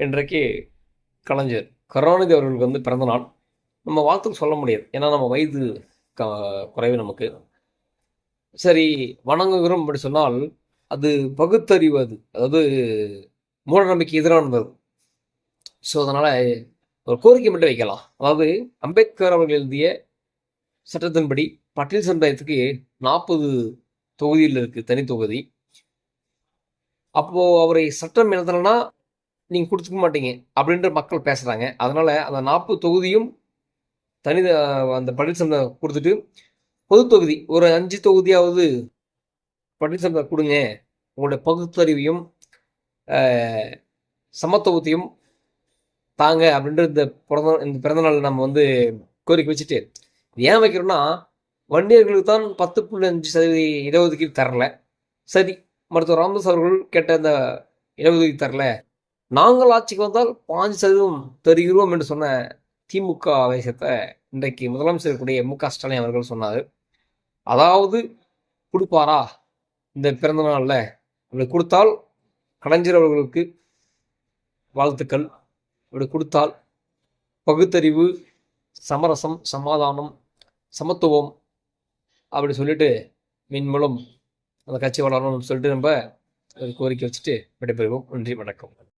இன்றைக்கு கலைஞர் கருணாநிதி அவர்களுக்கு வந்து பிறந்த நாள். நம்ம வாழ்த்துக்கு சொல்ல முடியாது, ஏன்னா நம்ம வயது க குறைவு நமக்கு. சரி, வணங்குகிறோம் அப்படி சொன்னால் அது பகுத்தறிவு, அதாவது மூட நம்பிக்கை எதிரானது. ஸோ அதனால் ஒரு கோரிக்கை மட்டும் வைக்கலாம். அதாவது அம்பேத்கர் அவர்கள் எழுதிய சட்டத்தின்படி பட்டியல் சமுதாயத்துக்கு 40 தொகுதியில் இருக்குது, தனி தொகுதி. அப்போது அவரை சட்டம் எழுதலைன்னா நீங்கள் கொடுத்துக்க மாட்டீங்க அப்படின்ற மக்கள் பேசுகிறாங்க. அதனால் அந்த 40 தொகுதியும் தனி அந்த பட்டியல் சமுதாயம் கொடுத்துட்டு பொது தொகுதி ஒரு 5 தொகுதியாவது பட்டியல் சமுதாயம் கொடுங்க. உங்களுடைய பகுத்தறிவையும் சமத்துவத்தையும் தாங்க அப்படின்ற இந்த பிறந்தநாள் நம்ம வந்து கோரிக்கை வச்சுட்டு, ஏன் வைக்கிறோம்னா வன்னியர்களுக்கு தான் 10.5% இடஒதுக்கீடு தரல. சரி, மருத்துவர் ராமதாஸ் அவர்கள் கேட்ட அந்த இடஒதுக்கீடு தரல, நாங்கள் ஆட்சிக்கு வந்தால் 5% தருகிறோம் என்று சொன்ன திமுக ஆவேசத்தை இன்றைக்கு முதலமைச்சர் கூடிய மு.க.ஸ்டாலின் அவர்கள் சொன்னார். அதாவது கொடுப்பாரா இந்த பிறந்த நாளில்? அப்படி கொடுத்தால் கலைஞர் அவர்களுக்கு வாழ்த்துக்கள். அப்படி கொடுத்தால் பகுத்தறிவு, சமரசம், சமாதானம், சமத்துவம் அப்படி சொல்லிட்டு மீன்மூலம் அந்த கட்சி வளரணும்னு சொல்லிட்டு நம்ம கோரிக்கை வச்சுட்டு விடைபெறுவோம். நன்றி, வணக்கம்.